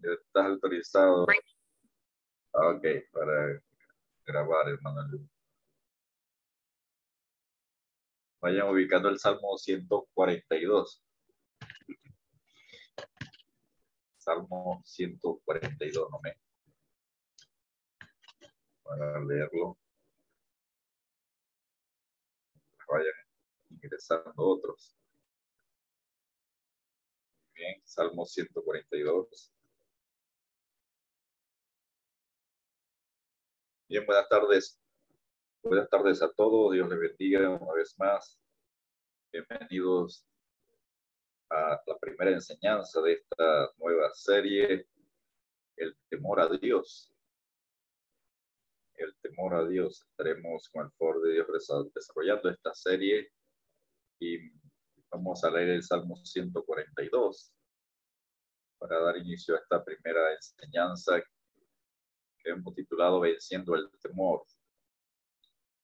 ¿Estás autorizado? Ok, para grabar, hermano. Vayan ubicando el Salmo 142. Salmo 142, no me. Para leerlo. Vayan ingresando otros. Bien, Salmo 142. Bien, buenas tardes. Buenas tardes a todos. Dios les bendiga una vez más. Bienvenidos a la primera enseñanza de esta nueva serie, el temor a Dios. El temor a Dios. Estaremos con el favor de Dios desarrollando esta serie y vamos a leer el Salmo 142 para dar inicio a esta primera enseñanza que hemos titulado Venciendo el temor.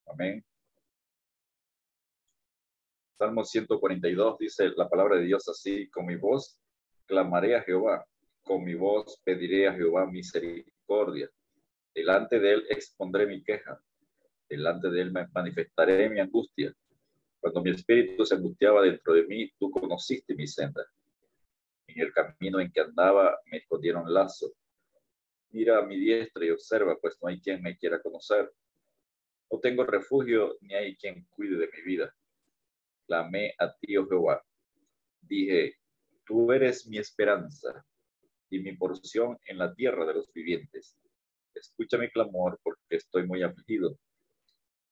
Amén. Salmo 142 dice la palabra de Dios así: con mi voz clamaré a Jehová, con mi voz pediré a Jehová misericordia. Delante de él expondré mi queja, delante de él me manifestaré mi angustia. Cuando mi espíritu se angustiaba dentro de mí, tú conociste mi senda. En el camino en que andaba me escondieron lazo. Mira a mi diestra y observa, pues no hay quien me quiera conocer. No tengo refugio, ni hay quien cuide de mi vida. Clamé a ti, oh Jehová. Dije, tú eres mi esperanza y mi porción en la tierra de los vivientes. Escucha mi clamor, porque estoy muy afligido.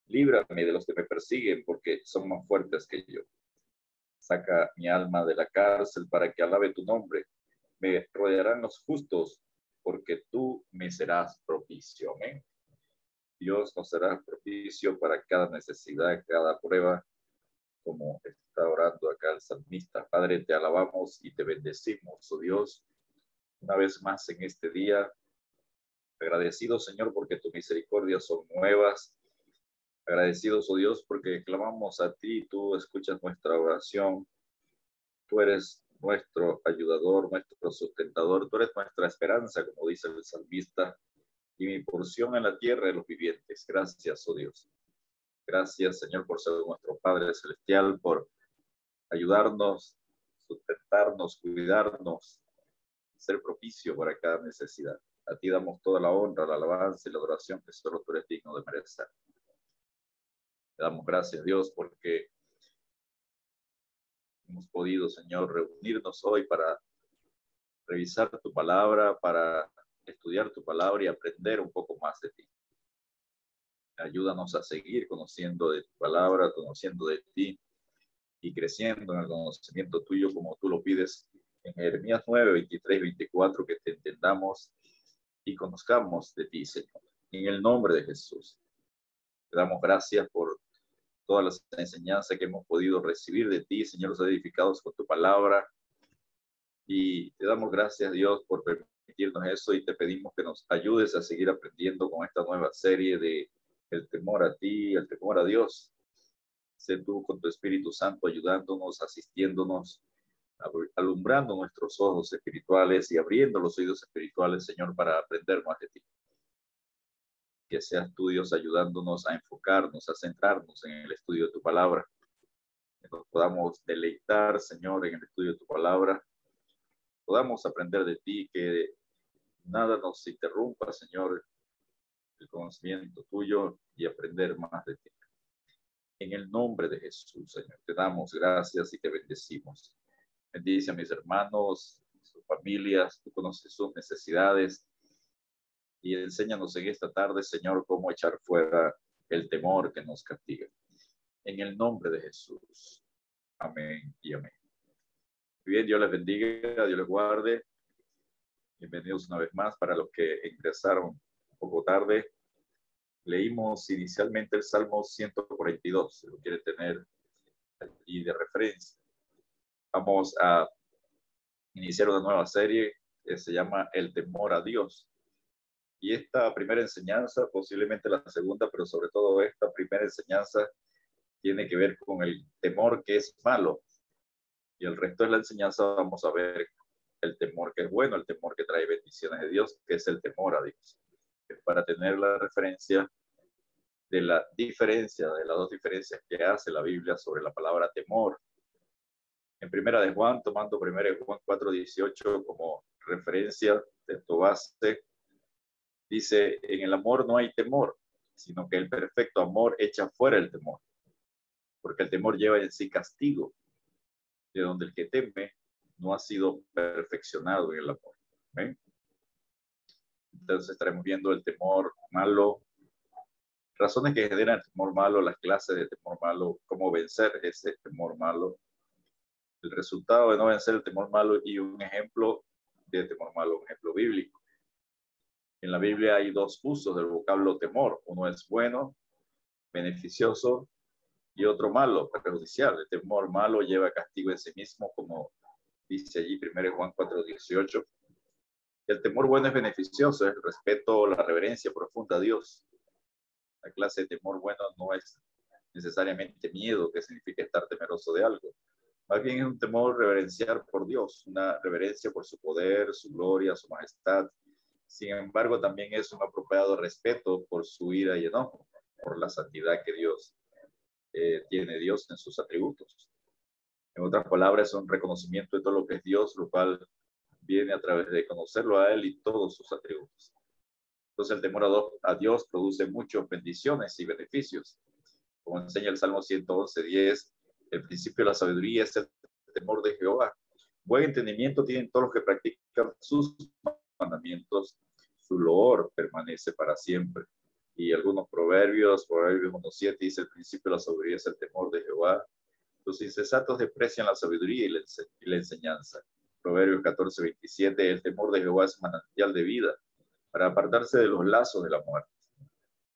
Líbrame de los que me persiguen, porque son más fuertes que yo. Saca mi alma de la cárcel para que alabe tu nombre. Me rodearán los justos, porque tú me serás propicio. Amén. Dios nos será propicio para cada necesidad, cada prueba, como está orando acá el salmista. Padre, te alabamos y te bendecimos, oh Dios, una vez más en este día. Agradecido, Señor, porque tus misericordias son nuevas. Agradecidos, oh Dios, porque clamamos a ti, tú escuchas nuestra oración. Tú eres nuestro ayudador, nuestro sustentador, tú eres nuestra esperanza, como dice el salmista, y mi porción en la tierra de los vivientes. Gracias, oh Dios. Gracias, Señor, por ser nuestro Padre Celestial, por ayudarnos, sustentarnos, cuidarnos, ser propicio para cada necesidad. A ti damos toda la honra, la alabanza y la adoración que solo tú eres digno de merecer. Te damos gracias, Dios, porque hemos podido, Señor, reunirnos hoy para revisar tu palabra, para estudiar tu palabra y aprender un poco más de ti. Ayúdanos a seguir conociendo de tu palabra, conociendo de ti y creciendo en el conocimiento tuyo como tú lo pides en Jeremías 9, 23, 24, que te entendamos y conozcamos de ti, Señor. En el nombre de Jesús. Te damos gracias por todas las enseñanzas que hemos podido recibir de ti, Señor, los edificados con tu palabra. Y te damos gracias, Dios, por permitirnos eso y te pedimos que nos ayudes a seguir aprendiendo con esta nueva serie de el temor a ti, el temor a Dios. Sé tú con tu Espíritu Santo ayudándonos, asistiéndonos, alumbrando nuestros ojos espirituales y abriendo los oídos espirituales, Señor, para aprender más de ti. Que seas tú, Dios, ayudándonos a enfocarnos, a centrarnos en el estudio de tu palabra. Que nos podamos deleitar, Señor, en el estudio de tu palabra. Podamos aprender de ti, que nada nos interrumpa, Señor, el conocimiento tuyo y aprender más de ti. En el nombre de Jesús, Señor, te damos gracias y te bendecimos. Bendice a mis hermanos, sus familias, tú conoces sus necesidades y enséñanos en esta tarde, Señor, cómo echar fuera el temor que nos castiga. En el nombre de Jesús. Amén y amén. Muy bien, Dios les bendiga, Dios les guarde. Bienvenidos una vez más. Para los que ingresaron un poco tarde, leímos inicialmente el Salmo 142, si lo quiere tener allí de referencia. Vamos a iniciar una nueva serie que se llama El temor a Dios. Y esta primera enseñanza, posiblemente la segunda, pero sobre todo esta primera enseñanza, tiene que ver con el temor que es malo. Y el resto de la enseñanza vamos a ver el temor que es bueno, el temor que trae bendiciones de Dios, que es el temor a Dios. Para tener la referencia de la diferencia, de las dos diferencias que hace la Biblia sobre la palabra temor. En Primera de Juan, tomando Primera de Juan 4:18 como referencia de tu base, dice, en el amor no hay temor, sino que el perfecto amor echa fuera el temor, porque el temor lleva en sí castigo, de donde el que teme no ha sido perfeccionado en el amor. ¿Ven? Entonces estaremos viendo el temor malo, razones que generan el temor malo, las clases de temor malo, cómo vencer ese temor malo, el resultado de no vencer el temor malo y un ejemplo de temor malo, un ejemplo bíblico. En la Biblia hay dos usos del vocablo temor. Uno es bueno, beneficioso, y otro malo, perjudicial. El temor malo lleva castigo en sí mismo, como dice allí 1 Juan 4:18. El temor bueno es beneficioso, es el respeto, la reverencia profunda a Dios. La clase de temor bueno no es necesariamente miedo, que significa estar temeroso de algo. Más bien es un temor reverenciar por Dios, una reverencia por su poder, su gloria, su majestad. Sin embargo, también es un apropiado respeto por su ira y enojo, por la santidad que Dios tiene Dios en sus atributos. En otras palabras, es un reconocimiento de todo lo que es Dios, lo cual viene a través de conocerlo a Él y todos sus atributos. Entonces, el temor a Dios produce muchas bendiciones y beneficios. Como enseña el Salmo 111:10, el principio de la sabiduría es el temor de Jehová. Buen entendimiento tienen todos los que practican sus mandamientos, su loor permanece para siempre. Y algunos Proverbios 1:7 dice, el principio de la sabiduría es el temor de Jehová. Los insensatos desprecian la sabiduría y la enseñanza. Proverbios 14:27, el temor de Jehová es manantial de vida, para apartarse de los lazos de la muerte.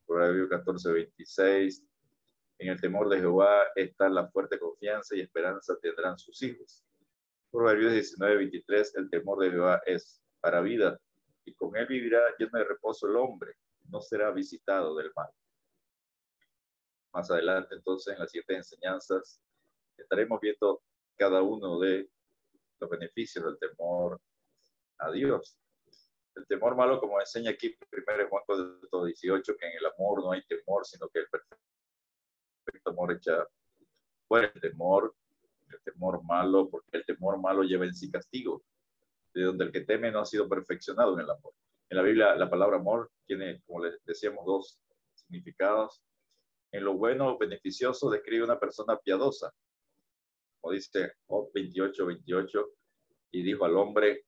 Proverbios 14:26, en el temor de Jehová está la fuerte confianza y esperanza tendrán sus hijos. Proverbios 19:23, el temor de Jehová es para vida, y con él vivirá lleno de reposo el hombre, no será visitado del mal. Más adelante, entonces, en las siguientes enseñanzas, estaremos viendo cada uno de los beneficios del temor a Dios. El temor malo, como enseña aquí 1 Juan 4:18, que en el amor no hay temor, sino que el perfecto amor echa fuera el temor malo, porque el temor malo lleva en sí castigo, de donde el que teme no ha sido perfeccionado en el amor. En la Biblia, la palabra amor tiene, como les decíamos, dos significados. En lo bueno, beneficioso, describe una persona piadosa, como dice Job 28:28, y dijo al hombre,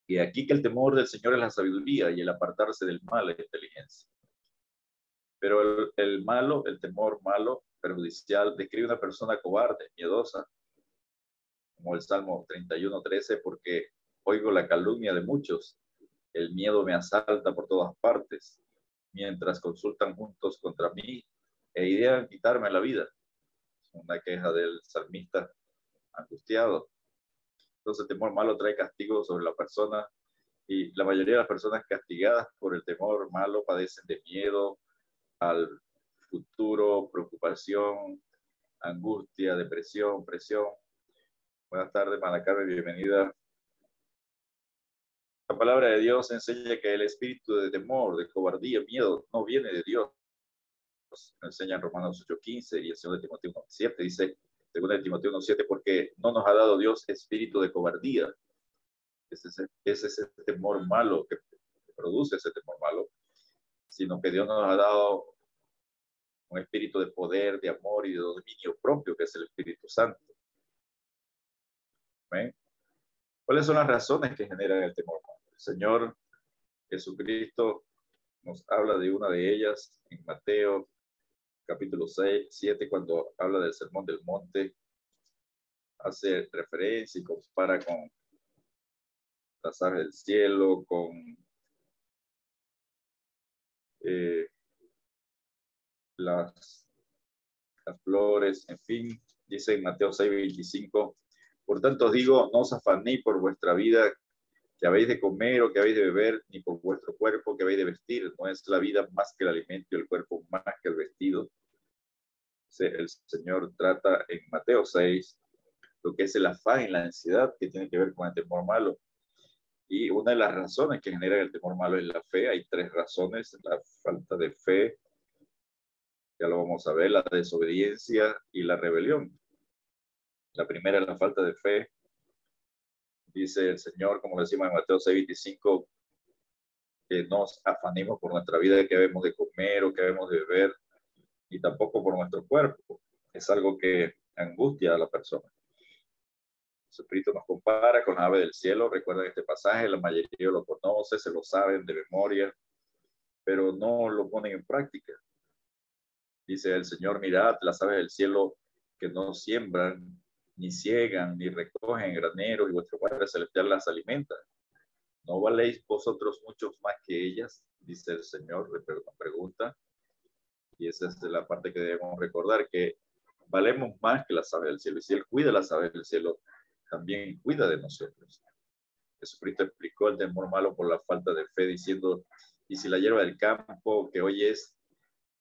y aquí que el temor del Señor es la sabiduría y el apartarse del mal es inteligencia. Pero el malo, el temor malo, perjudicial, describe una persona cobarde, miedosa, como el Salmo 31:13, porque oigo la calumnia de muchos, el miedo me asalta por todas partes, mientras consultan juntos contra mí e idean quitarme la vida. Una queja del salmista angustiado. Entonces el temor malo trae castigo sobre la persona y la mayoría de las personas castigadas por el temor malo padecen de miedo al futuro, preocupación, angustia, depresión, presión. Buenas tardes, Mana Carmen, bienvenida. La palabra de Dios enseña que el espíritu de temor, de cobardía, miedo, no viene de Dios. Nos enseña en Romanos 8:15 y en 2 de Timoteo 1:7, dice, 2 de Timoteo 1:7, porque no nos ha dado Dios espíritu de cobardía. Ese es ese temor malo que produce ese temor malo, sino que Dios nos ha dado un espíritu de poder, de amor y de dominio propio, que es el Espíritu Santo. ¿Ven? ¿Cuáles son las razones que generan el temor? El Señor Jesucristo nos habla de una de ellas en Mateo capítulo 7, cuando habla del Sermón del Monte, hace referencia y compara con las aves del cielo, con las flores, en fin, dice en Mateo 6:25, por tanto os digo, no os afanéis por vuestra vida, que habéis de comer o que habéis de beber, ni por vuestro cuerpo que habéis de vestir. No es la vida más que el alimento y el cuerpo más que el vestido. El Señor trata en Mateo 6 lo que es el afán y la ansiedad que tiene que ver con el temor malo. Y una de las razones que genera el temor malo es la fe. Hay tres razones: la falta de fe, ya lo vamos a ver, la desobediencia y la rebelión. La primera es la falta de fe. Dice el Señor, como decimos en Mateo 6:25, que nos afanemos por nuestra vida, que debemos de comer o que debemos de beber, y tampoco por nuestro cuerpo. Es algo que angustia a la persona. Jesucristo nos compara con la ave del cielo. Recuerden este pasaje, la mayoría lo conoce, se lo saben de memoria, pero no lo ponen en práctica. Dice el Señor: mirad las aves del cielo, que no siembran, ni ciegan, ni recogen graneros, y vuestro Padre Celestial las alimenta. ¿No valéis vosotros muchos más que ellas? Dice el Señor, le pregunta. Y esa es la parte que debemos recordar, que valemos más que las aves del cielo. Y si Él cuida las aves del cielo, también cuida de nosotros. Jesucristo explicó el temor malo por la falta de fe, diciendo: y si la hierba del campo que hoy es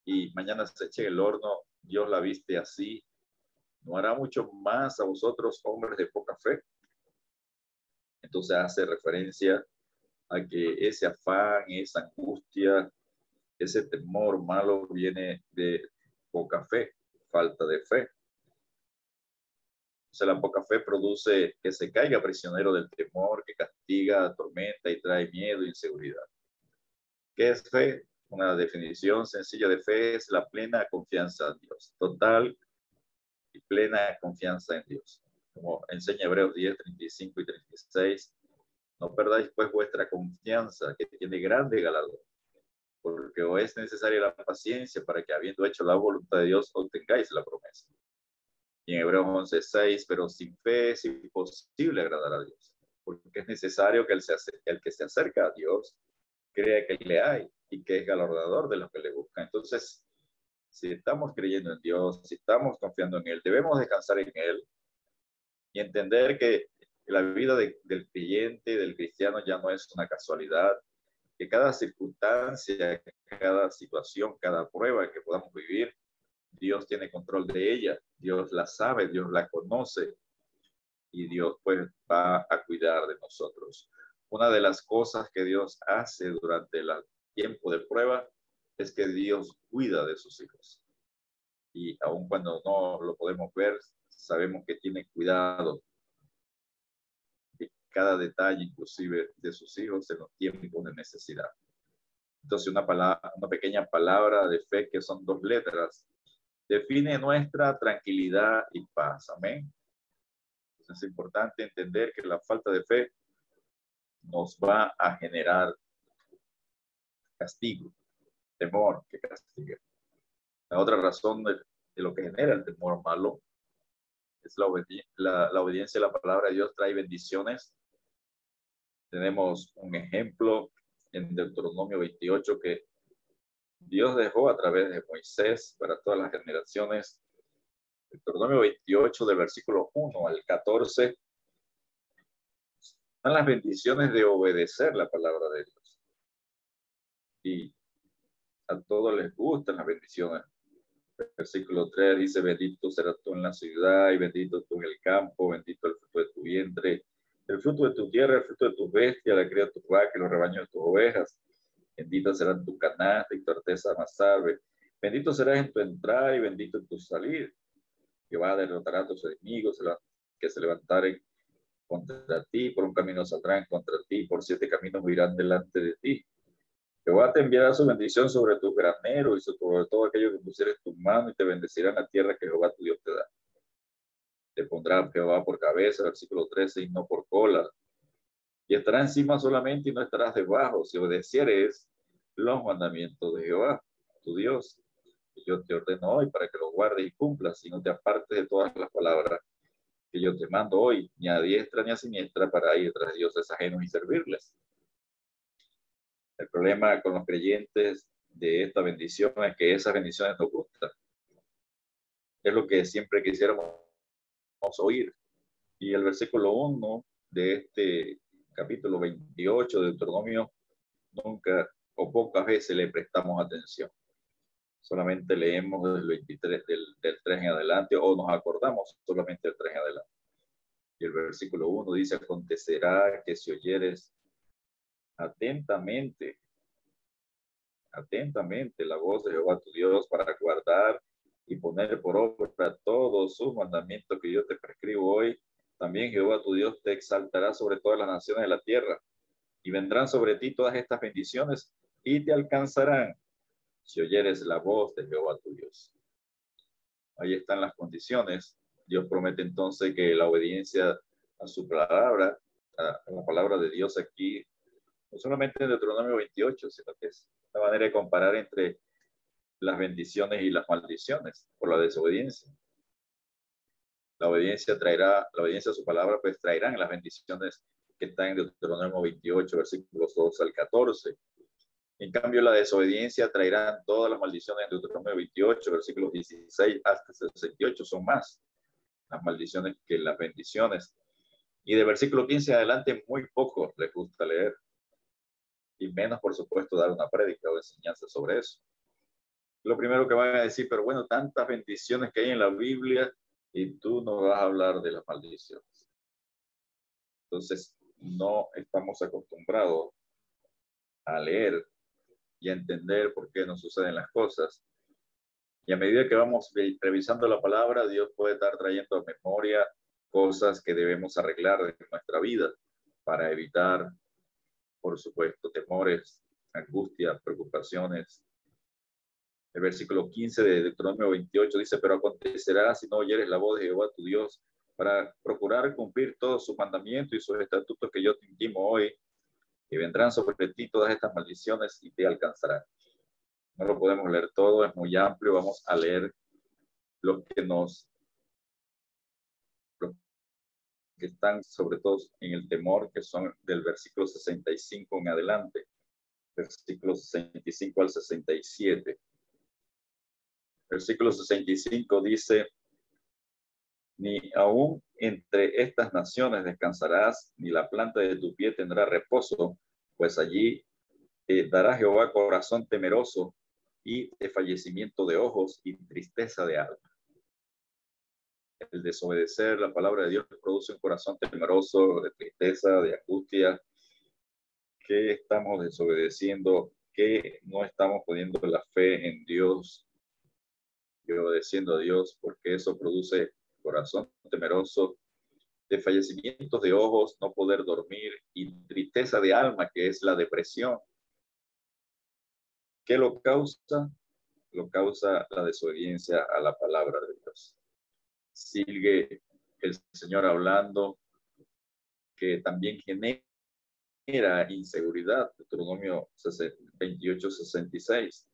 y mañana se eche en el horno, Dios la viste así, ¿no hará mucho más a vosotros, hombres de poca fe? Entonces hace referencia a que ese afán, esa angustia, ese temor malo viene de poca fe, falta de fe. Entonces la poca fe produce que se caiga prisionero del temor, que castiga, atormenta y trae miedo e inseguridad. ¿Qué es fe? Una definición sencilla de fe es la plena confianza en Dios, total y plena confianza en Dios. Como enseña Hebreos 10, 35 y 36, no perdáis pues vuestra confianza, que tiene grande galardón, porque os es necesaria la paciencia para que, habiendo hecho la voluntad de Dios, obtengáis la promesa. Y en Hebreos 11, 6, pero sin fe es imposible agradar a Dios, porque es necesario que el que se acerca a Dios crea que le hay y que es galardador de los que le buscan. Entonces, si estamos creyendo en Dios, si estamos confiando en Él, debemos descansar en Él y entender que la vida del creyente, del cristiano, ya no es una casualidad, que cada circunstancia, cada situación, cada prueba que podamos vivir, Dios tiene control de ella, Dios la sabe, Dios la conoce y Dios pues va a cuidar de nosotros. Una de las cosas que Dios hace durante el tiempo de prueba es que Dios cuida de sus hijos. Y aun cuando no lo podemos ver, sabemos que tiene cuidado de cada detalle, inclusive de sus hijos en los tiempos de necesidad. Entonces, una pequeña palabra de fe, que son 2 letras, define nuestra tranquilidad y paz. Amén. Entonces, es importante entender que la falta de fe nos va a generar castigo, temor que castigue. La otra razón de lo que genera el temor malo es la obediencia a la palabra de Dios. Trae bendiciones. Tenemos un ejemplo en Deuteronomio 28 que Dios dejó a través de Moisés para todas las generaciones. Deuteronomio 28, del versículo 1 al 14, están las bendiciones de obedecer la palabra de Dios. Y a todos les gustan las bendiciones. Versículo 3 dice: bendito serás tú en la ciudad y bendito tú en el campo, bendito el fruto de tu vientre, el fruto de tu tierra, el fruto de tus bestias, la cría de tu vaca y los rebaños de tus ovejas. Bendita será tu canasta y tu arteza amasar. Bendito serás en tu entrada y bendito en tu salir. Jehová derrotará a tus enemigos que se levantaren contra ti. Por un camino saldrán contra ti, por 7 caminos huirán delante de ti. Jehová te enviará su bendición sobre tus graneros y sobre todo aquello que pusieres tu mano, y te bendecirá en la tierra que Jehová tu Dios te da. Te pondrá Jehová por cabeza, versículo 13, y no por cola. Y estará encima solamente y no estarás debajo, si obedecieres los mandamientos de Jehová, tu Dios. Que yo te ordeno hoy para que los guardes y cumplas, y no te apartes de todas las palabras que yo te mando hoy, ni a diestra ni a siniestra, para ir tras dioses ajenos y servirles. El problema con los creyentes de esta bendición es que esas bendiciones nos gustan. Es lo que siempre quisiéramos oír. Y el versículo 1 de este capítulo 28 de Deuteronomio, nunca o pocas veces le prestamos atención. Solamente leemos del 23, del 3 en adelante, o nos acordamos solamente del 3 en adelante. Y el versículo 1 dice, acontecerá que si oyeres atentamente la voz de Jehová tu Dios para guardar y poner por obra todos sus mandamientos que yo te prescribo hoy, también Jehová tu Dios te exaltará sobre todas las naciones de la tierra y vendrán sobre ti todas estas bendiciones y te alcanzarán si oyeres la voz de Jehová tu Dios. Ahí están las condiciones. Dios promete entonces que la obediencia a su palabra, a la palabra de Dios aquí, no solamente en Deuteronomio 28, sino que es una manera de comparar entre las bendiciones y las maldiciones por la desobediencia. La obediencia a su palabra, pues traerán las bendiciones que están en Deuteronomio 28, versículos 2 al 14. En cambio, la desobediencia traerán todas las maldiciones en Deuteronomio 28, versículos 16 hasta 68, son más las maldiciones que las bendiciones. Y de versículo 15 adelante, muy poco les gusta leer. Y menos, por supuesto, dar una prédica o enseñanza sobre eso. Lo primero que van a decir, pero bueno, tantas bendiciones que hay en la Biblia y tú no vas a hablar de las maldiciones. Entonces, no estamos acostumbrados a leer y a entender por qué nos suceden las cosas. Y a medida que vamos revisando la palabra, Dios puede estar trayendo a memoria cosas que debemos arreglar en nuestra vida para evitar, por supuesto, temores, angustias, preocupaciones. El versículo 15 de Deuteronomio 28 dice, pero acontecerá si no oyeres la voz de Jehová tu Dios para procurar cumplir todos sus mandamientos y sus estatutos que yo te intimo hoy, y vendrán sobre ti todas estas maldiciones y te alcanzarán. No lo podemos leer todo, es muy amplio. Vamos a leer los que están sobre todo en el temor, que son del versículo 65 en adelante, versículos 65 al 67. Versículo 65 dice, ni aún entre estas naciones descansarás, ni la planta de tu pie tendrá reposo, pues allí dará Jehová corazón temeroso y desfallecimiento de ojos y tristeza de alma. El desobedecer la palabra de Dios produce un corazón temeroso, de tristeza, de angustia. ¿Qué estamos desobedeciendo? ¿Qué no estamos poniendo la fe en Dios y obedeciendo a Dios? Porque eso produce corazón temeroso, desfallecimientos de ojos, no poder dormir y tristeza de alma, que es la depresión. ¿Qué lo causa? Lo causa la desobediencia a la palabra de Dios. Sigue el Señor hablando que también genera inseguridad, Deuteronomio 28, 66.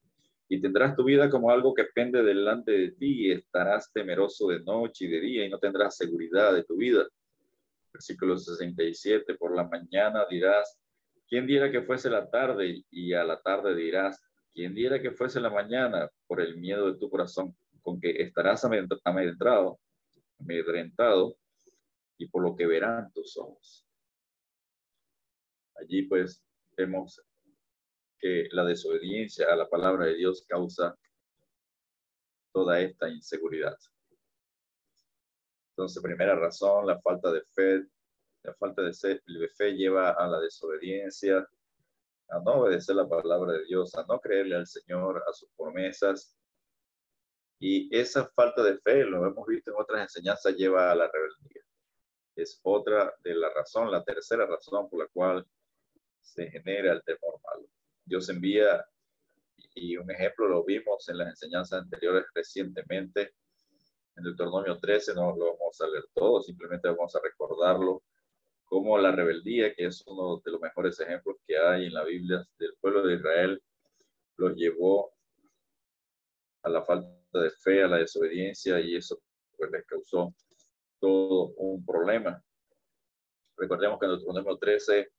Y tendrás tu vida como algo que pende delante de ti y estarás temeroso de noche y de día y no tendrás seguridad de tu vida. Versículo 67, por la mañana dirás, ¿quién diera que fuese la tarde? Y a la tarde dirás, ¿quién diera que fuese la mañana? Por el miedo de tu corazón, con que estarás amedrentado y por lo que verán tus ojos. Allí pues vemos que la desobediencia a la palabra de Dios causa toda esta inseguridad. Entonces, primera razón, la falta de fe. La falta de fe lleva a la desobediencia, a no obedecer la palabra de Dios, a no creerle al Señor, a sus promesas. Y esa falta de fe, lo hemos visto en otras enseñanzas, lleva a la rebeldía. Es otra de la razón, la tercera razón por la cual se genera el temor malo. Dios envía, y un ejemplo lo vimos en las enseñanzas anteriores recientemente, en Deuteronomio 13, no lo vamos a leer todo, simplemente vamos a recordarlo, como la rebeldía, que es uno de los mejores ejemplos que hay en la Biblia del pueblo de Israel, los llevó a la falta de fe, a la desobediencia, y eso pues les causó todo un problema. Recordemos que en Deuteronomio 13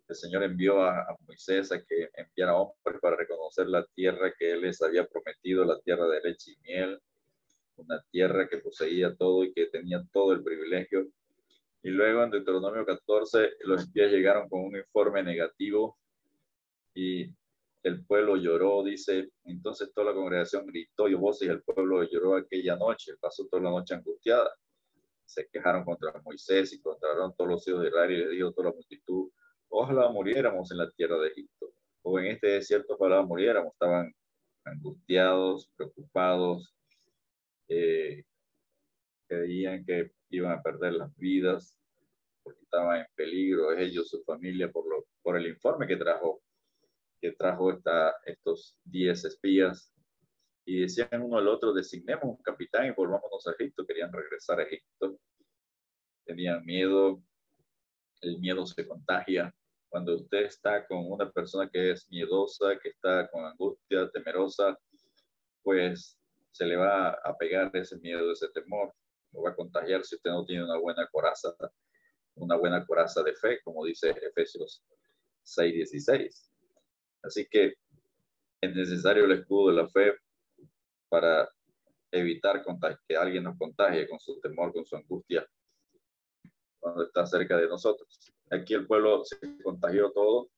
el Señor envió a Moisés a que enviara hombres para reconocer la tierra que Él les había prometido, la tierra de leche y miel, una tierra que poseía todo y que tenía todo el privilegio. Y luego en Deuteronomio 14 los espías llegaron con un informe negativo y el pueblo lloró, dice, entonces toda la congregación gritó y voces y el pueblo lloró aquella noche, pasó toda la noche angustiada. se quejaron contra Moisés y contra todos los hijos de Israel y les dijo a toda la multitud, ojalá muriéramos en la tierra de Egipto, o en este desierto ojalá muriéramos. Estaban angustiados, preocupados, creían que iban a perder las vidas porque estaban en peligro ellos, su familia, por el informe que trajo estos 10 espías, y decían uno al otro, designemos un capitán y volvámonos a Egipto. Querían regresar a Egipto, tenían miedo. El miedo se contagia. Cuando usted está con una persona que es miedosa, que está con angustia, temerosa, pues se le va a pegar ese miedo, ese temor. Lo va a contagiar si usted no tiene una buena coraza de fe, como dice Efesios 6:16. Así que es necesario el escudo de la fe para evitar que alguien nos contagie con su temor, con su angustia, cuando está cerca de nosotros. Aquí el pueblo se contagió todo.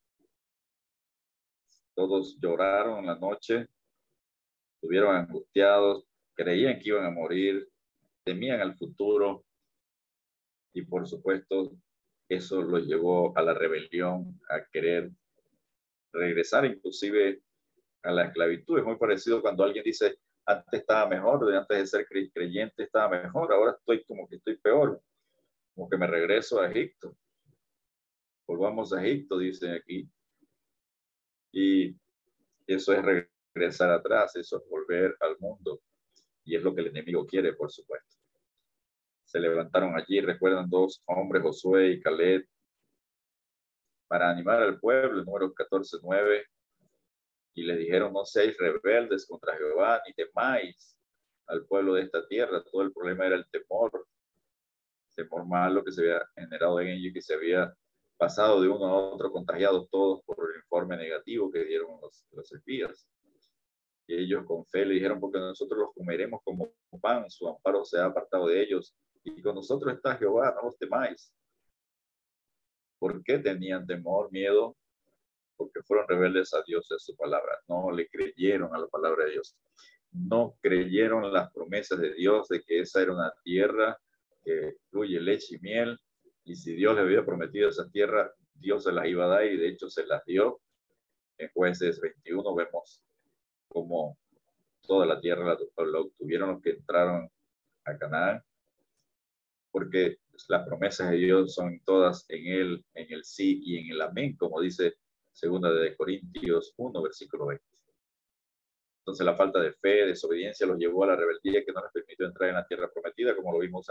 Todos lloraron en la noche, estuvieron angustiados, creían que iban a morir, temían al futuro, y por supuesto eso los llevó a la rebelión, a querer regresar inclusive a la esclavitud. Es muy parecido cuando alguien dice, antes estaba mejor, antes de ser creyente estaba mejor, ahora estoy como que estoy peor, como que me regreso a Egipto. Volvamos a Egipto, dicen aquí. Y eso es regresar atrás, eso es volver al mundo. Y es lo que el enemigo quiere, por supuesto. Se levantaron allí, recuerdan, 2 hombres, Josué y Caleb, para animar al pueblo, número 14:9, y les dijeron, no seáis rebeldes contra Jehová, ni temáis al pueblo de esta tierra. Todo el problema era el temor malo que se había generado en ellos y que se había pasado de uno a otro, contagiados todos por el informe negativo que dieron los espías. Y ellos con fe le dijeron, porque nosotros los comeremos como pan, su amparo se ha apartado de ellos, y con nosotros está Jehová, no los temáis. ¿Por qué tenían temor, miedo? Porque fueron rebeldes a Dios y a su palabra. No le creyeron a la palabra de Dios. No creyeron las promesas de Dios de que esa era una tierra que fluye leche y miel, y si Dios le había prometido esa tierra, Dios se las iba a dar, y de hecho se las dio. En Jueces 21 vemos cómo toda la tierra la obtuvieron los que entraron a Canaán, porque las promesas de Dios son todas en él, en el sí y en el amén, como dice 2 de Corintios 1, versículo 20. Entonces la falta de fe, desobediencia los llevó a la rebeldía que no les permitió entrar en la tierra prometida, como lo vimos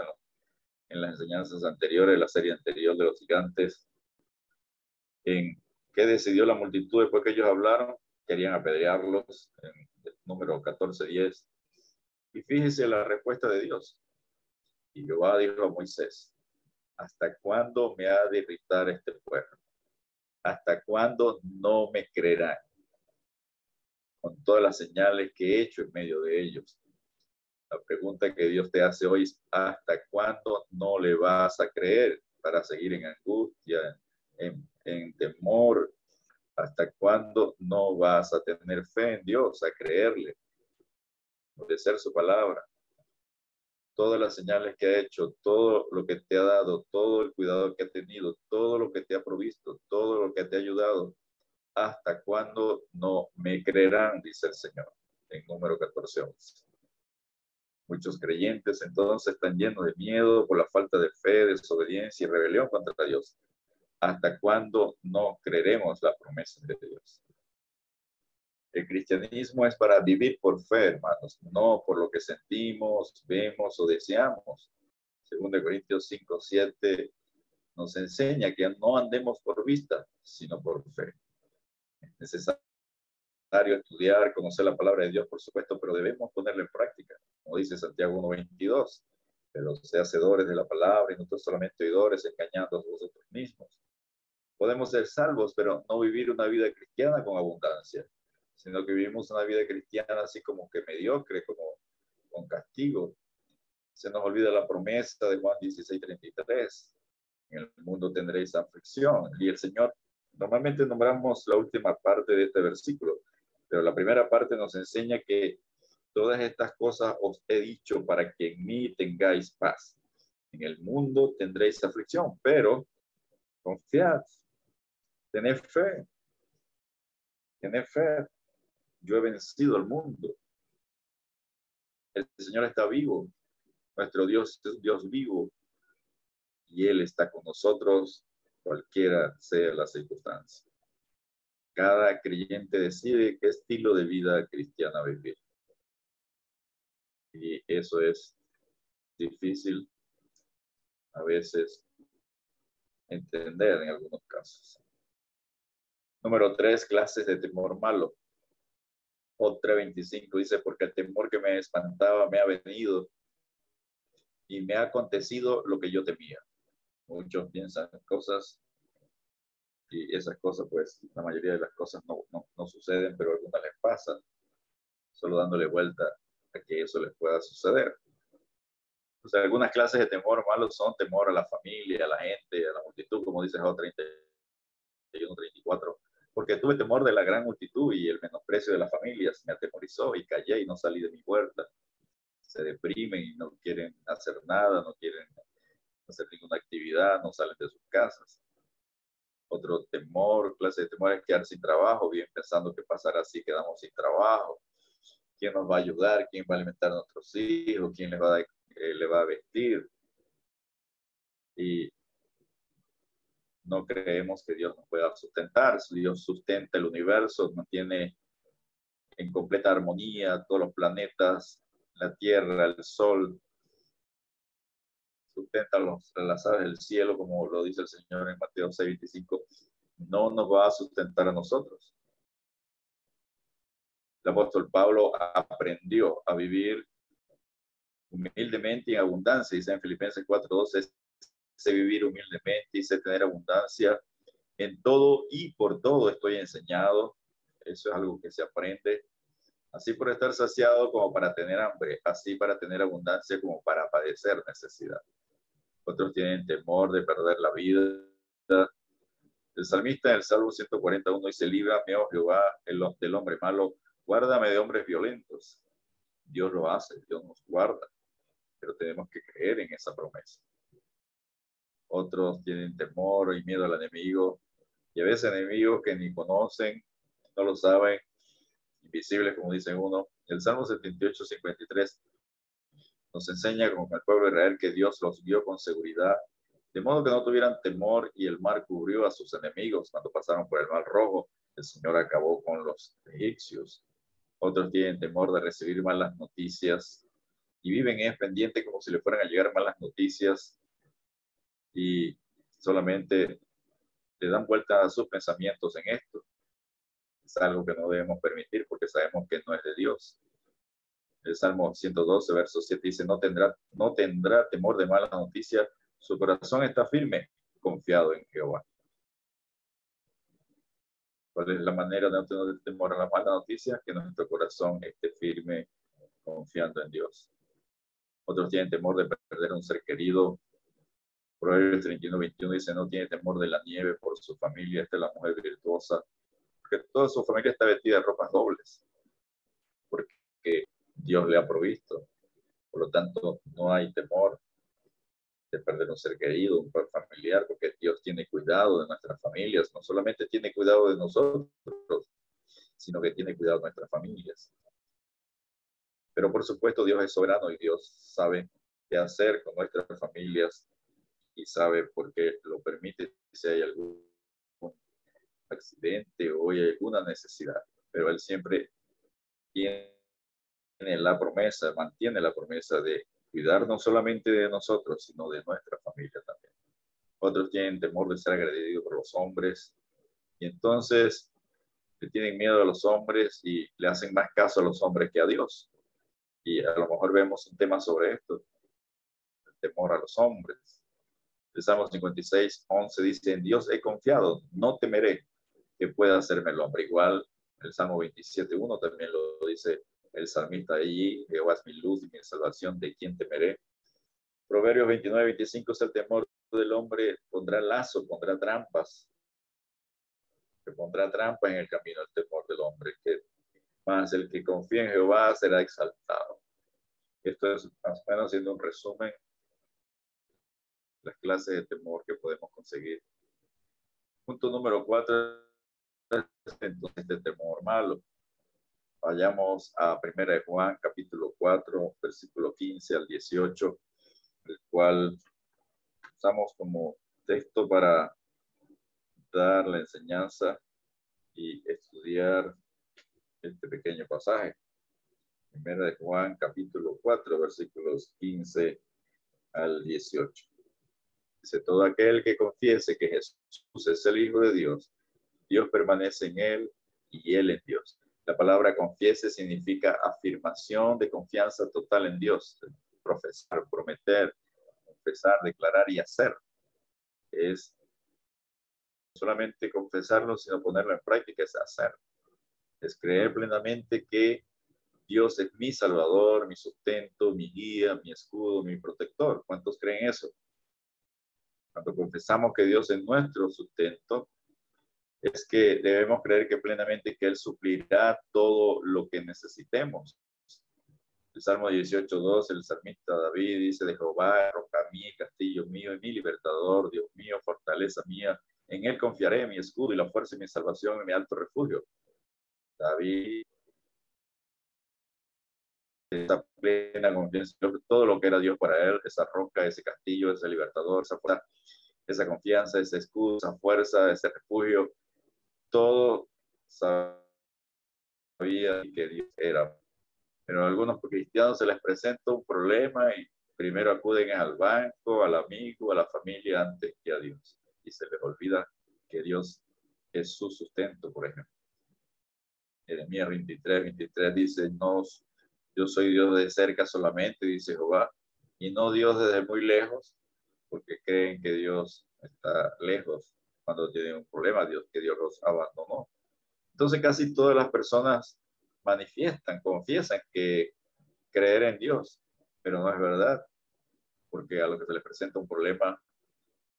en las enseñanzas anteriores, la serie anterior de los gigantes. ¿En qué decidió la multitud después que ellos hablaron? Querían apedrearlos, en el número 14:10. Y fíjese la respuesta de Dios. Y Jehová dijo a Moisés, ¿hasta cuándo me ha de irritar este pueblo? ¿Hasta cuándo no me creerán con todas las señales que he hecho en medio de ellos? La pregunta que Dios te hace hoy es, ¿hasta cuándo no le vas a creer para seguir en angustia, en temor? ¿Hasta cuándo no vas a tener fe en Dios, a creerle, obedecer su palabra? Todas las señales que ha hecho, todo lo que te ha dado, todo el cuidado que ha tenido, todo lo que te ha provisto, todo lo que te ha ayudado, ¿hasta cuándo no me creerán? Dice el Señor en número 14:11. Muchos creyentes entonces están llenos de miedo por la falta de fe, desobediencia y rebelión contra Dios. ¿Hasta cuándo no creeremos la promesa de Dios? El cristianismo es para vivir por fe, hermanos, no por lo que sentimos, vemos o deseamos. 2 Corintios 5:7 nos enseña que no andemos por vista, sino por fe. Es necesario estudiar, conocer la palabra de Dios, por supuesto, pero debemos ponerla en práctica. Como dice Santiago 1:22, pero sé hacedores de la palabra y no solamente oidores, engañando a vosotros mismos. Podemos ser salvos, pero no vivir una vida cristiana con abundancia, sino que vivimos una vida cristiana así como que mediocre, como con castigo. Se nos olvida la promesa de Juan 16:33. En el mundo tendréis aflicción. Y el Señor, normalmente nombramos la última parte de este versículo, pero la primera parte nos enseña que todas estas cosas os he dicho para que en mí tengáis paz. En el mundo tendréis aflicción, pero confiad, tened fe, tened fe. Yo he vencido al mundo. El Señor está vivo. Nuestro Dios es un Dios vivo y Él está con nosotros, cualquiera sea la circunstancia. Cada creyente decide qué estilo de vida cristiana vivir. Y eso es difícil a veces entender en algunos casos. Número 3, clases de temor malo. Otra 25 dice, porque el temor que me espantaba me ha venido y me ha acontecido lo que yo temía. Muchos piensan cosas y esas cosas, pues, la mayoría de las cosas no suceden, pero a algunas les pasa, solo dándole vuelta a que eso les pueda suceder. O sea, algunas clases de temor malo son temor a la familia, a la gente, a la multitud, como dice Job 31, 34, porque tuve temor de la gran multitud y el menosprecio de las familias me atemorizó y callé y no salí de mi puerta. Se deprimen y no quieren hacer nada, no quieren hacer ninguna actividad, no salen de sus casas. Otro temor, clase de temor, es quedar sin trabajo, bien pensando que pasará si quedamos sin trabajo. ¿Quién nos va a ayudar? ¿Quién va a alimentar a nuestros hijos? ¿Quién les va le va a vestir? Y no creemos que Dios nos pueda sustentar. Dios sustenta el universo, mantiene en completa armonía todos los planetas, la Tierra, el Sol, sustenta las aves del cielo, como lo dice el Señor en Mateo 6:25, no nos va a sustentar a nosotros. El apóstol Pablo aprendió a vivir humildemente y en abundancia, dice en Filipenses 4:12, sé vivir humildemente y sé tener abundancia en todo y por todo estoy enseñado. Eso es algo que se aprende. Así por estar saciado como para tener hambre, así para tener abundancia como para padecer necesidad. Otros tienen temor de perder la vida. El salmista en el Salmo 141 dice, líbrame, oh Jehová, del hombre malo, guárdame de hombres violentos. Dios lo hace, Dios nos guarda, pero tenemos que creer en esa promesa. Otros tienen temor y miedo al enemigo, y a veces enemigos que ni conocen, no lo saben, invisibles, como dice uno. El Salmo 78:53 nos enseña como el pueblo de Israel que Dios los guió con seguridad, de modo que no tuvieran temor, y el mar cubrió a sus enemigos. Cuando pasaron por el mar rojo, el Señor acabó con los egipcios. Otros tienen temor de recibir malas noticias y viven en pendiente como si le fueran a llegar malas noticias y solamente le dan vuelta a sus pensamientos en esto. Es algo que no debemos permitir porque sabemos que no es de Dios. El Salmo 112, verso 7 dice, no tendrá temor de malas noticias, su corazón está firme, confiado en Jehová. ¿Cuál es la manera de no tener temor a las malas noticias? Que nuestro corazón esté firme, confiando en Dios. Otros tienen temor de perder un ser querido. Proverbios 31:21 dice, no tiene temor de la nieve por su familia, esta es la mujer virtuosa, porque toda su familia está vestida de ropas dobles, porque Dios le ha provisto. Por lo tanto, no hay temor de perder un ser querido, un familiar, porque Dios tiene cuidado de nuestras familias. No solamente tiene cuidado de nosotros, sino que tiene cuidado de nuestras familias. Pero por supuesto, Dios es soberano y Dios sabe qué hacer con nuestras familias y sabe por qué lo permite si hay algún accidente o hay alguna necesidad. Pero Él siempre mantiene la promesa de cuidar no solamente de nosotros, sino de nuestra familia también. Otros tienen temor de ser agredidos por los hombres y entonces le tienen miedo a los hombres y le hacen más caso a los hombres que a Dios. Y a lo mejor vemos un tema sobre esto, el temor a los hombres. El Salmo 56:11 dice, en Dios he confiado, no temeré que pueda hacerme el hombre. Igual el Salmo 27:1 también lo dice el salmista allí, Jehová es mi luz y mi salvación, ¿de quién temeré? Proverbios 29:25 es el temor del hombre, pondrá lazo, pondrá trampas, que pondrá trampa en el camino del temor del hombre, que más el que confía en Jehová será exaltado. Esto es más o menos haciendo un resumen las clases de temor que podemos conseguir. Punto número 4, entonces, este temor malo. Vayamos a 1 de Juan, capítulo 4, versículo 15 al 18, el cual usamos como texto para dar la enseñanza y estudiar este pequeño pasaje. 1 de Juan, capítulo 4, versículos 15 al 18. Dice, todo aquel que confiese que Jesús es el Hijo de Dios, Dios permanece en él y él en Dios. La palabra confiese significa afirmación de confianza total en Dios. Profesar, prometer, confesar, declarar y hacer. Es solamente confesarlo, sino ponerlo en práctica, es hacer. Es creer plenamente que Dios es mi salvador, mi sustento, mi guía, mi escudo, mi protector. ¿Cuántos creen eso? Cuando confesamos que Dios es nuestro sustento, es que debemos creer que plenamente que Él suplirá todo lo que necesitemos. El Salmo 18:2, el salmista David dice, de Jehová, roca mía, castillo mío y mi libertador, Dios mío, fortaleza mía, en Él confiaré, mi escudo y la fuerza y mi salvación y mi alto refugio. David, esa plena confianza, todo lo que era Dios para él, esa roca, ese castillo, ese libertador, esa confianza, ese escudo, esa fuerza, ese refugio, todo sabía que Dios era. Pero a algunos cristianos se les presenta un problema y primero acuden al banco, al amigo, a la familia antes que a Dios. Y se les olvida que Dios es su sustento, por ejemplo. Jeremías 23 dice, no, yo soy Dios de cerca solamente, dice Jehová, y no Dios desde muy lejos, porque creen que Dios está lejos cuando tienen un problema, que Dios los abandonó. Entonces casi todas las personas manifiestan, confiesan que creer en Dios, pero no es verdad, porque a los que se les presenta un problema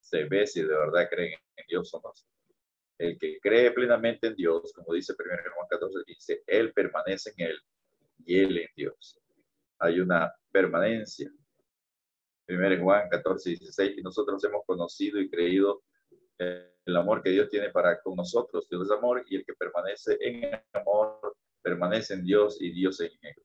se ve si de verdad creen en Dios o no. El que cree plenamente en Dios, como dice 1 Juan 14, dice, Él permanece en Él y Él en Dios. Hay una permanencia. 1 Juan 14:16, y nosotros hemos conocido y creído el amor que Dios tiene para con nosotros. Dios es amor y el que permanece en el amor permanece en Dios y Dios en él.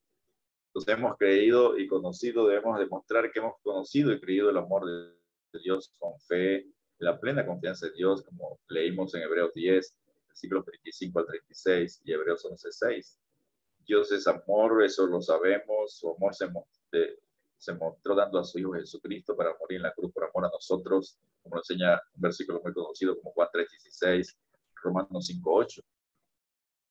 Entonces hemos creído y conocido, debemos demostrar que hemos conocido y creído el amor de Dios con fe, la plena confianza en Dios, como leímos en Hebreos 10, versículos 35 al 36 y Hebreos 11:6. Dios es amor, eso lo sabemos, su amor se mostró dando a su Hijo Jesucristo para morir en la cruz por amor a nosotros, como lo enseña un versículo muy conocido como Juan 3:16, Romanos 5:8.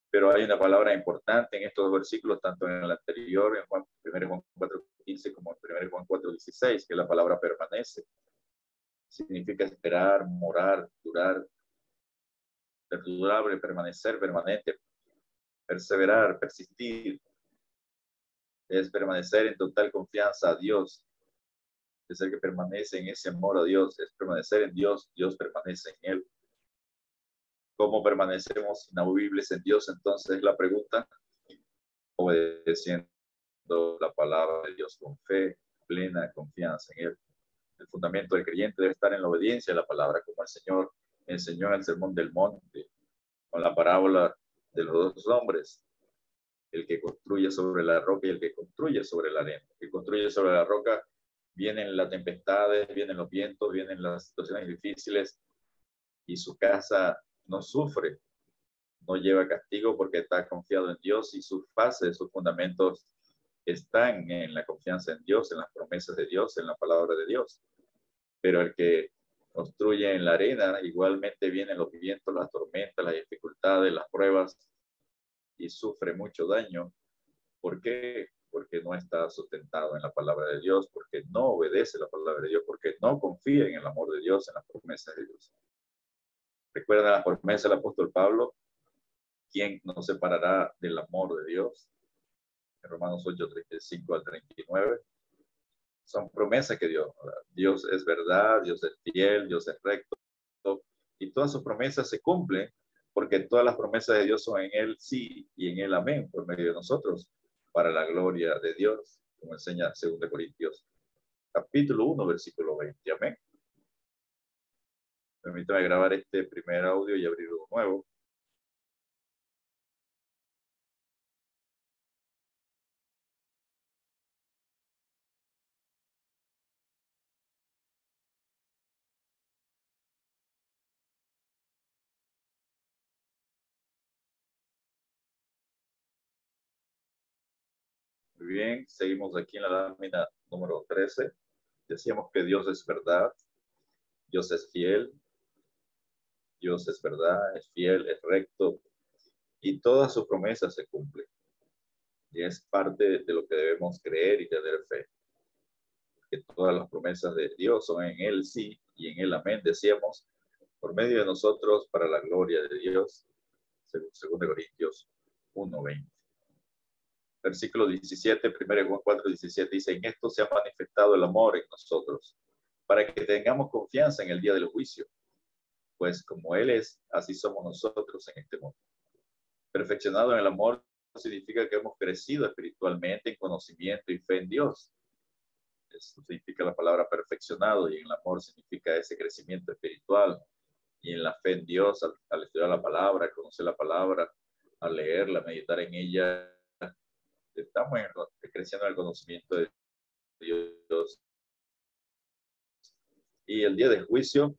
Pero hay una palabra importante en estos versículos, tanto en el anterior, en 1 Juan 4:15, como en 1 Juan 4:16, que la palabra permanece. Significa esperar, morar, durar, perdurable, permanecer, permanente, perseverar, persistir. Es permanecer en total confianza a Dios. Es el que permanece en ese amor a Dios. Es permanecer en Dios. Dios permanece en él. ¿Cómo permanecemos inamovibles en Dios? Entonces la pregunta, obedeciendo la palabra de Dios con fe, plena confianza en él. El fundamento del creyente debe estar en la obediencia a la palabra, como el Señor enseñó en el Sermón del Monte, con la parábola de los dos hombres, el que construye sobre la roca y el que construye sobre la arena. El que construye sobre la roca, vienen las tempestades, vienen los vientos, vienen las situaciones difíciles y su casa no sufre, no lleva castigo porque está confiado en Dios y sus bases, sus fundamentos están en la confianza en Dios, en las promesas de Dios, en la palabra de Dios. Pero el que construye en la arena, igualmente vienen los vientos, las tormentas, las dificultades, las pruebas y sufre mucho daño. ¿Por qué? Porque no está sustentado en la palabra de Dios, porque no obedece la palabra de Dios, porque no confía en el amor de Dios, en las promesas de Dios. ¿Recuerdan la promesa del apóstol Pablo? ¿Quién nos separará del amor de Dios? En Romanos 8:35 al 39. Son promesas que Dios es verdad, Dios es fiel, Dios es recto, y todas sus promesas se cumplen porque todas las promesas de Dios son en él sí y en él amén por medio de nosotros para la gloria de Dios, como enseña 2 Corintios capítulo 1 versículo 20, amén. Permítame grabar este primer audio y abrir uno nuevo. Muy bien, seguimos aquí en la lámina número 13. Decíamos que Dios es verdad, Dios es fiel, Dios es verdad, es fiel, es recto y todas sus promesas se cumplen. Y es parte de lo que debemos creer y tener fe. Que todas las promesas de Dios son en Él sí y en Él amén, decíamos, por medio de nosotros para la gloria de Dios, según 2 Corintios 1:20. Versículo 17, 1 Juan 4:17 dice, en esto se ha manifestado el amor en nosotros, para que tengamos confianza en el día del juicio, pues como Él es, así somos nosotros en este mundo. Perfeccionado en el amor significa que hemos crecido espiritualmente en conocimiento y fe en Dios. Eso significa la palabra perfeccionado, y en el amor significa ese crecimiento espiritual, y en la fe en Dios, al estudiar la palabra, conocer la palabra, al leerla, meditar en ella, estamos creciendo en el conocimiento de Dios. Y el día del juicio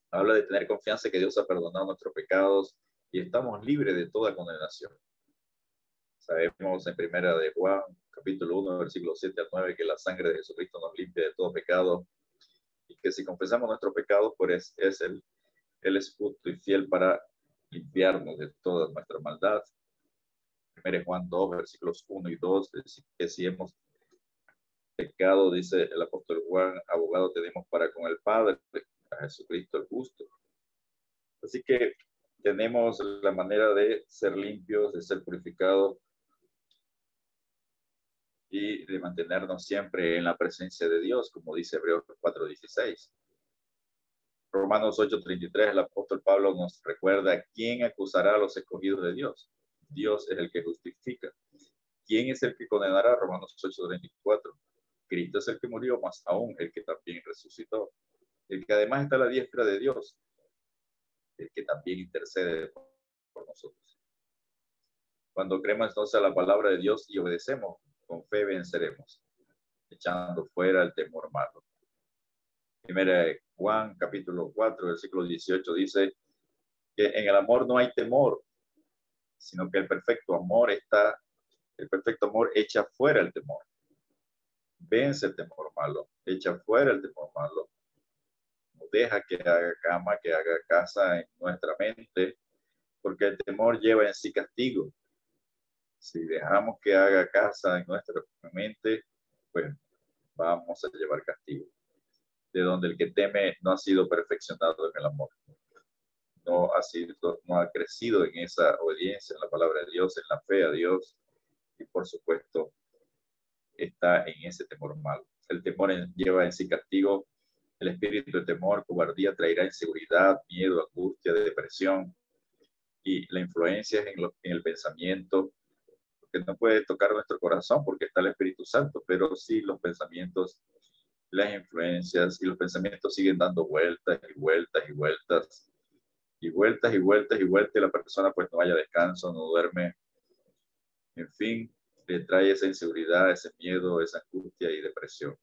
habla de tener confianza que Dios ha perdonado nuestros pecados y estamos libres de toda condenación. Sabemos en primera de Juan, capítulo 1, versículos 7 al 9, que la sangre de Jesucristo nos limpia de todo pecado y que si confesamos nuestros pecados, pues Él es justo y fiel para limpiarnos de toda nuestra maldad. Primera Juan 2, versículos 1 y 2, que si hemos pecado, dice el apóstol Juan, abogado tenemos para con el Padre, a Jesucristo el justo. Así que tenemos la manera de ser limpios, de ser purificados y de mantenernos siempre en la presencia de Dios, como dice Hebreos 4:16. Romanos 8:33, el apóstol Pablo nos recuerda, ¿quién acusará a los escogidos de Dios? Dios es el que justifica. ¿Quién es el que condenará? Romanos 8:34. Cristo es el que murió, más aún el que también resucitó, el que además está a la diestra de Dios, el que también intercede por nosotros. Cuando creemos entonces a la palabra de Dios y obedecemos, con fe venceremos, echando fuera el temor malo. Primera de Juan, capítulo 4, versículo 18, dice que en el amor no hay temor, sino que el perfecto amor echa fuera el temor. Vence el temor malo, echa fuera el temor malo. No deja que haga cama, que haga casa en nuestra mente, porque el temor lleva en sí castigo. Si dejamos que haga casa en nuestra mente, pues vamos a llevar castigo. De donde el que teme no ha sido perfeccionado en el amor. No ha crecido en esa obediencia, en la palabra de Dios, en la fe a Dios, y por supuesto está en ese temor malo. El temor lleva en sí castigo. El espíritu de temor, cobardía traerá inseguridad, miedo, angustia, depresión, y la influencia es en el pensamiento, que no puede tocar nuestro corazón porque está el Espíritu Santo, pero sí los pensamientos, las influencias, y los pensamientos siguen dando vueltas y vueltas y vueltas y vueltas y vueltas y vueltas, y la persona pues no haya descanso, no duerme, en fin, le trae esa inseguridad, ese miedo, esa angustia y depresión.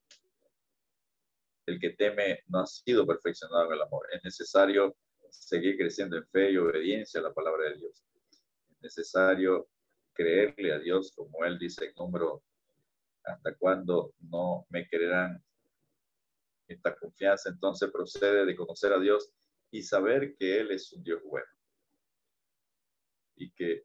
El que teme no ha sido perfeccionado en el amor. Es necesario seguir creciendo en fe y obediencia a la palabra de Dios. Es necesario creerle a Dios, como Él dice en Número, hasta cuándo no me creerán. Esta confianza entonces procede de conocer a Dios y saber que Él es un Dios bueno y que